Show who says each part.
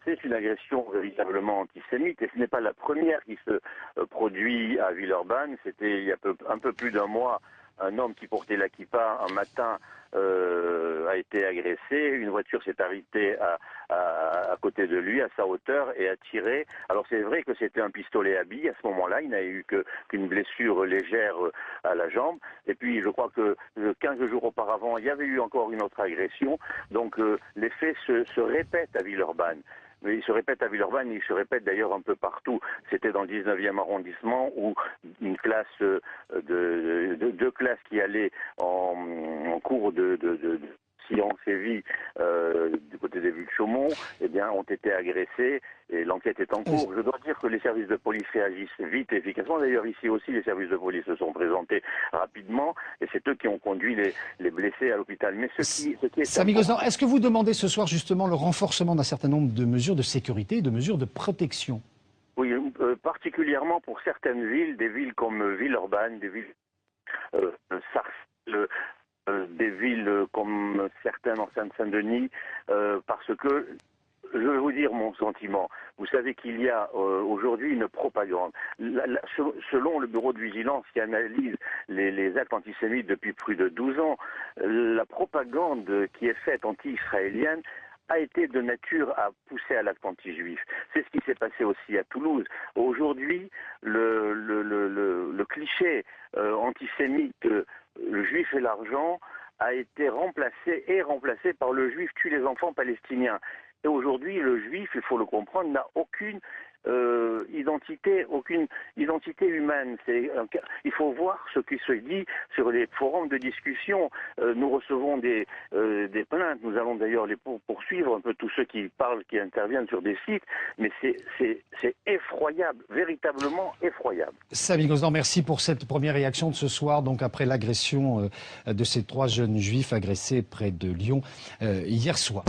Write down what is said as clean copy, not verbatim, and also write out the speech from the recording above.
Speaker 1: C'est une agression véritablement antisémite et ce n'est pas la première qui se produit à Villeurbanne. C'était il y a un peu plus d'un mois, un homme qui portait la kippa un matin a été agressé. Une voiture s'est arrêtée à côté de lui, à sa hauteur, et a tiré. Alors c'est vrai que c'était un pistolet à billes à ce moment-là. Il n'a eu qu'une blessure légère à la jambe. Et puis je crois que 15 jours auparavant, il y avait eu encore une autre agression. Donc les faits se répètent à Villeurbanne. Mais il se répète à Villeurbanne, il se répète d'ailleurs un peu partout. C'était dans le 19e arrondissement où une classe deux classes qui allaient en cours de sciences et vie du côté des vues de Chaumont, eh bien, ont été agressés et l'enquête est en cours. Je dois dire que les services de police réagissent vite et efficacement. D'ailleurs, ici aussi, les services de police se sont présentés rapidement et c'est eux qui ont conduit les blessés à l'hôpital. Mais ce qui est
Speaker 2: Samy Gozlan, est-ce que vous demandez ce soir justement le renforcement d'un certain nombre de mesures de sécurité et de mesures de protection?
Speaker 1: Oui, particulièrement pour certaines villes, des villes comme Villeurbanne, des villes Sarcelles, des villes comme certaines en Seine-Saint-Denis, parce que je vais vous dire mon sentiment. Vous savez qu'il y a aujourd'hui une propagande. Selon le bureau de vigilance qui analyse les actes antisémites depuis plus de 12 ans, la propagande qui est faite anti-israélienne a été de nature à pousser à l'acte anti-juif. C'est ce qui s'est passé aussi à Toulouse. Aujourd'hui, le cliché antisémite, le juif et l'argent, a été remplacé par le juif tue les enfants palestiniens. Et aujourd'hui, le juif, il faut le comprendre, n'a aucune identité humaine. Il faut voir ce qui se dit sur les forums de discussion. Nous recevons des plaintes. Nous allons d'ailleurs les poursuivre un peu tous ceux qui parlent, qui interviennent sur des sites. Mais c'est effroyable, véritablement effroyable.
Speaker 2: Samy Gozlan, merci pour cette première réaction de ce soir, donc après l'agression de ces 3 jeunes juifs agressés près de Lyon hier soir.